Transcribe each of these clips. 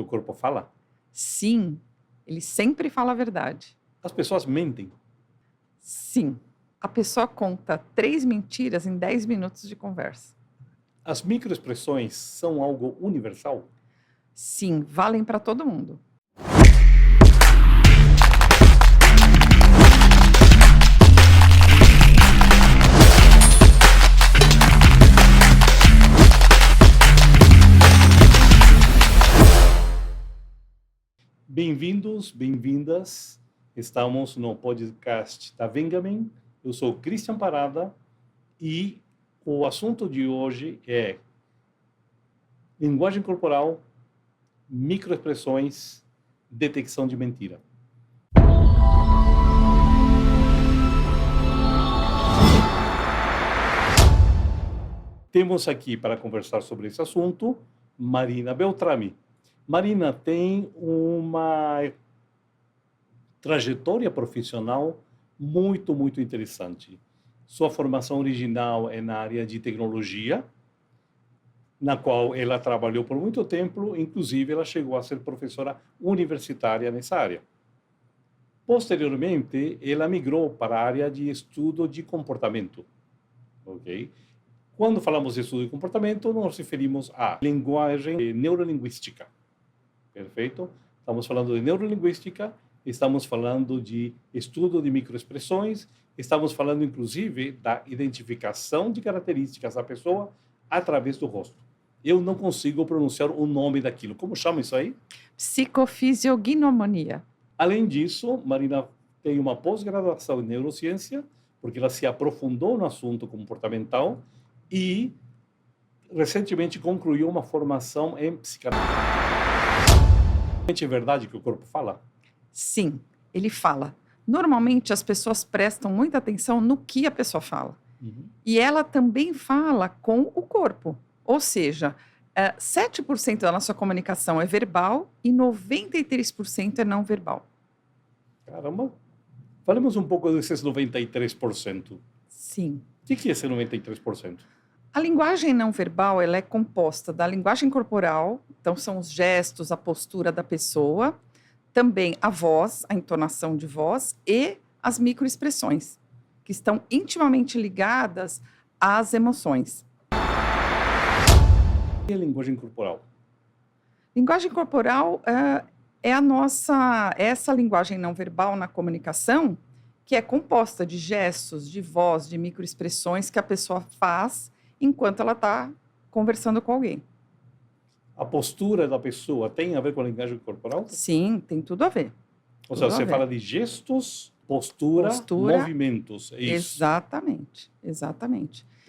o corpo fala? Sim, ele sempre fala a verdade. As pessoas mentem. Sim, a pessoa conta 3 mentiras em 10 minutos de conversa. As microexpressões são algo universal? Sim, valem para todo mundo. Bem-vindos, bem-vindas. Estamos no podcast da Vengamin. Eu sou Christian Parada e o assunto de hoje é linguagem corporal, microexpressões, detecção de mentira. Temos aqui para conversar sobre esse assunto Marina Beltrami. Marina tem uma trajetória profissional muito interessante. Sua formação original é na área de tecnologia, na qual ela trabalhou por muito tempo, inclusive ela chegou a ser professora universitária nessa área. Posteriormente, ela migrou para a área de estudo de comportamento. Ok? Quando falamos de estudo de comportamento, nos referimos à linguagem neurolinguística. Perfeito? Estamos falando de neurolinguística, estamos falando de estudo de microexpressões, estamos falando, inclusive, da identificação de características da pessoa através do rosto. Eu não consigo pronunciar o nome daquilo. Como chama isso aí? Psicofisiognomonia. Além disso, Marina tem uma pós-graduação em neurociência, porque ela se aprofundou no assunto comportamental e recentemente concluiu uma formação em psicanálise. É verdade que o corpo fala? Sim, ele fala. Normalmente as pessoas prestam muita atenção no que a pessoa fala. E ela também fala com o corpo. Ou seja, 7% da nossa comunicação é verbal e 93% é não verbal. Caramba! Falemos um pouco desses 93%. Sim. O que é esse 93%? A linguagem não verbal ela é composta da linguagem corporal, então são os gestos, a postura da pessoa, também a voz, a entonação de voz e as microexpressões, que estão intimamente ligadas às emoções. E a linguagem corporal? Linguagem corporal é essa linguagem não verbal na comunicação, que é composta de gestos, de voz, de microexpressões que a pessoa faz enquanto ela está conversando com alguém. A postura da pessoa tem a ver com a linguagem corporal? Sim, tem tudo a ver. Ou seja, você fala de gestos, postura, movimentos, é isso? Exatamente.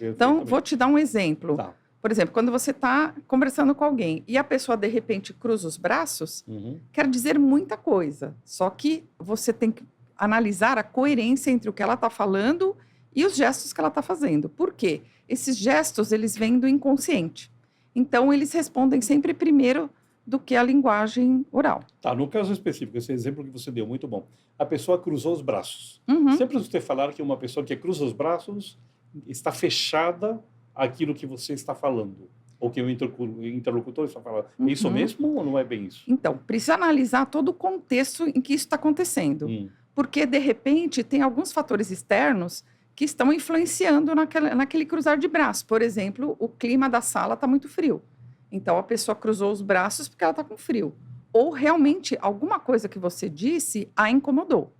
Então, vou te dar um exemplo. Tá. Por exemplo, quando você está conversando com alguém e a pessoa, de repente, cruza os braços, quer dizer muita coisa. Só que você tem que analisar a coerência entre o que ela está falando e os gestos que ela está fazendo. Por quê? Esses gestos, eles vêm do inconsciente. Então, eles respondem sempre primeiro do que a linguagem oral. Tá, no caso específico, esse exemplo que você deu, muito bom. A pessoa cruzou os braços. Sempre você falar que uma pessoa que cruza os braços está fechada àquilo que você está falando, ou que o interlocutor está falando. É isso mesmo ou não é bem isso? Então, precisa analisar todo o contexto em que isso está acontecendo. Porque, de repente, tem alguns fatores externos que estão influenciando naquele cruzar de braços. Por exemplo, o clima da sala está muito frio. Então, a pessoa cruzou os braços porque ela está com frio. Ou, realmente, alguma coisa que você disse a incomodou.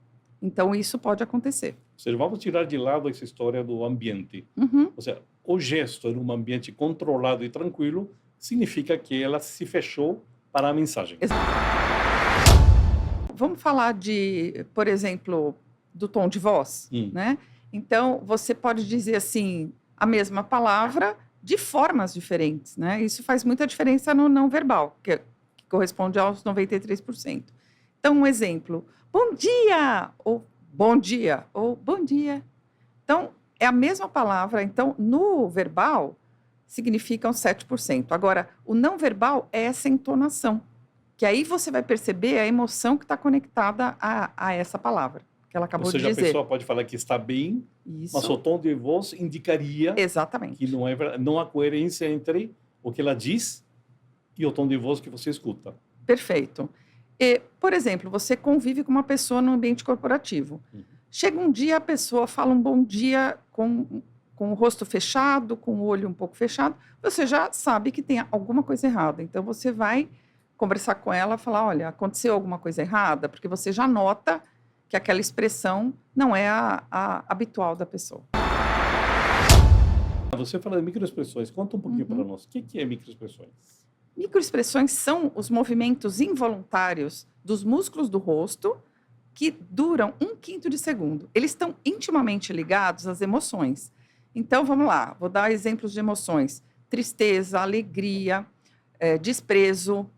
Então, isso pode acontecer. Ou seja, vamos tirar de lado essa história do ambiente. Ou seja, o gesto em um ambiente controlado e tranquilo significa que ela se fechou para a mensagem. Vamos falar por exemplo, do tom de voz, né? Então, você pode dizer assim, a mesma palavra de formas diferentes, né? Isso faz muita diferença no não verbal, que corresponde aos 93%. Então, um exemplo, bom dia, ou bom dia, ou bom dia. Então, é a mesma palavra. Então, no verbal, significam 7%. Agora, o não verbal é essa entonação, que aí você vai perceber a emoção que está conectada a essa palavra. Que ela acabou de dizer. Ou seja, a pessoa pode falar que está bem, mas o tom de voz indicaria que não há coerência entre o que ela diz e o tom de voz que você escuta. Perfeito. E, por exemplo, você convive com uma pessoa no ambiente corporativo. Chega um dia, a pessoa fala um bom dia com o rosto fechado, com o olho um pouco fechado, você já sabe que tem alguma coisa errada. Então, você vai conversar com ela, falar, olha, aconteceu alguma coisa errada? Porque você já nota que aquela expressão não é a habitual da pessoa. Você fala de microexpressões. Conta um pouquinho para nós. O que é microexpressões? Microexpressões são os movimentos involuntários dos músculos do rosto que duram 1/5 de segundo. Eles estão intimamente ligados às emoções. Então, vamos lá. Vou dar exemplos de emoções. Tristeza, alegria, desprezo,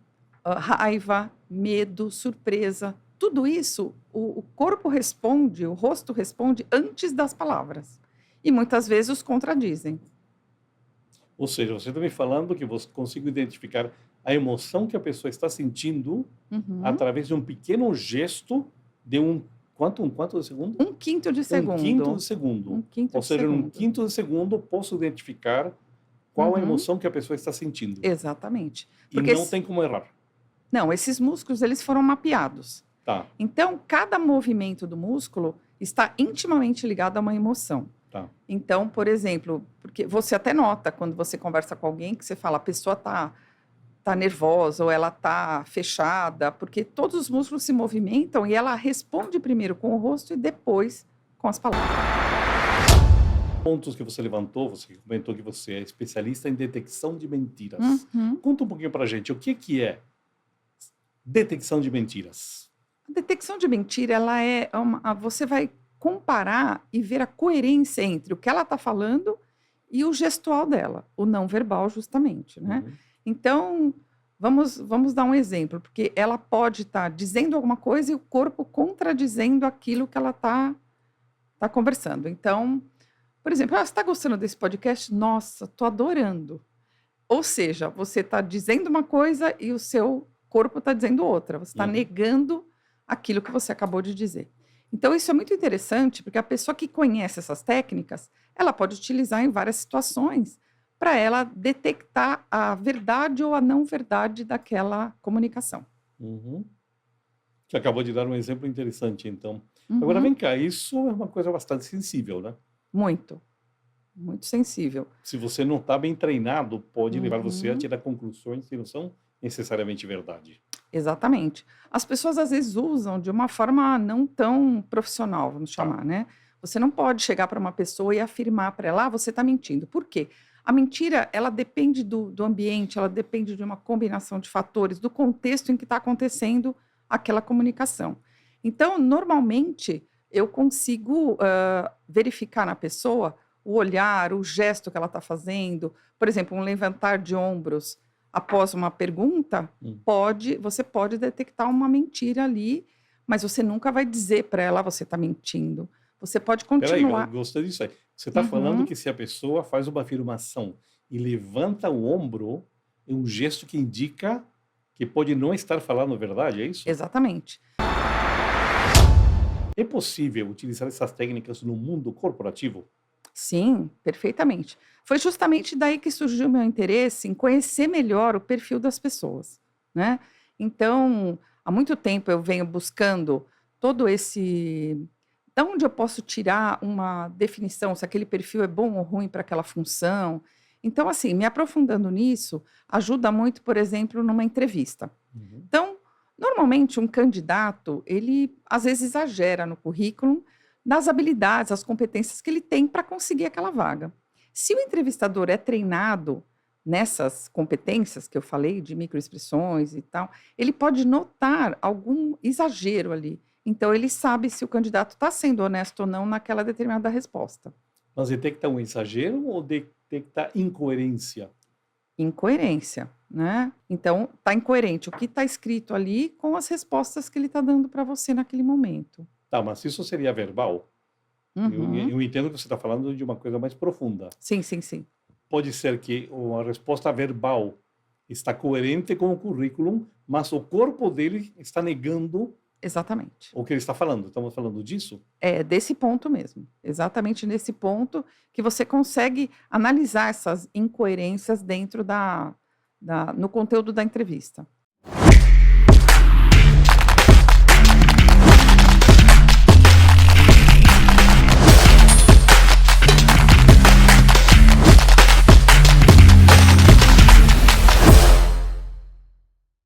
raiva, medo, surpresa. Tudo isso, o corpo responde, o rosto responde antes das palavras. E muitas vezes os contradizem. Ou seja, você está me falando que você consegue identificar a emoção que a pessoa está sentindo através de um pequeno gesto de quanto de segundo? 1/5 de segundo. 1/5 de segundo. 1/5 Ou de seja, segundo. 1/5 de segundo posso identificar qual a emoção que a pessoa está sentindo. Exatamente. E não tem como errar. Não, esses músculos eles foram mapeados. Tá. Então, cada movimento do músculo está intimamente ligado a uma emoção. Tá. Então, por exemplo, porque você até nota quando você conversa com alguém que você fala, a pessoa tá nervosa ou ela tá fechada, porque todos os músculos se movimentam e ela responde primeiro com o rosto e depois com as palavras. Pontos que você levantou, você comentou que você é especialista em detecção de mentiras. Conta um pouquinho pra gente, o que é detecção de mentiras? A detecção de mentira, ela é você vai comparar e ver a coerência entre o que ela está falando e o gestual dela, o não verbal justamente, né? Então, vamos dar um exemplo, porque ela pode estar dizendo alguma coisa e o corpo contradizendo aquilo que ela está conversando. Então, por exemplo, você está gostando desse podcast? Nossa, estou adorando. Ou seja, você está dizendo uma coisa e o seu corpo está dizendo outra. Você está negando aquilo que você acabou de dizer. Então, isso é muito interessante, porque a pessoa que conhece essas técnicas, ela pode utilizar em várias situações para ela detectar a verdade ou a não verdade daquela comunicação. Você acabou de dar um exemplo interessante, então. Agora, vem cá, isso é uma coisa bastante sensível, né? Muito. Muito sensível. Se você não está bem treinado, pode levar você a tirar conclusões que não são necessariamente verdade. Exatamente. As pessoas às vezes usam de uma forma não tão profissional, vamos chamar, né? Você não pode chegar para uma pessoa e afirmar para ela, você está mentindo. Por quê? A mentira, ela depende do ambiente, ela depende de uma combinação de fatores, do contexto em que está acontecendo aquela comunicação. Então, normalmente, eu consigo verificar na pessoa o olhar, o gesto que ela está fazendo. Por exemplo, um levantar de ombros após uma pergunta, você pode detectar uma mentira ali, mas você nunca vai dizer para ela, você está mentindo. Você pode continuar. Peraí, eu gostei disso aí. Você está falando que se a pessoa faz uma afirmação e levanta o ombro, é um gesto que indica que pode não estar falando a verdade, é isso? Exatamente. É possível utilizar essas técnicas no mundo corporativo? Sim, perfeitamente. Foi justamente daí que surgiu o meu interesse em conhecer melhor o perfil das pessoas, né? Então, há muito tempo eu venho buscando todo esse... De onde eu posso tirar uma definição, se aquele perfil é bom ou ruim para aquela função. Então, assim, me aprofundando nisso, ajuda muito, por exemplo, numa entrevista. Então, normalmente um candidato, ele às vezes exagera no currículo das habilidades, as competências que ele tem para conseguir aquela vaga. Se o entrevistador é treinado nessas competências que eu falei, de microexpressões e tal, ele pode notar algum exagero ali. Então, ele sabe se o candidato está sendo honesto ou não naquela determinada resposta. Mas detecta um exagero ou detecta incoerência? Incoerência, né? Então, está incoerente o que está escrito ali com as respostas que ele está dando para você naquele momento. Tá, mas isso seria verbal? Eu entendo que você está falando de uma coisa mais profunda. Sim, sim, sim. Pode ser que uma resposta verbal está coerente com o currículo, mas o corpo dele está negando Exatamente. o que ele está falando. Estamos falando disso? É desse ponto mesmo. Exatamente nesse ponto que você consegue analisar essas incoerências dentro no conteúdo da entrevista.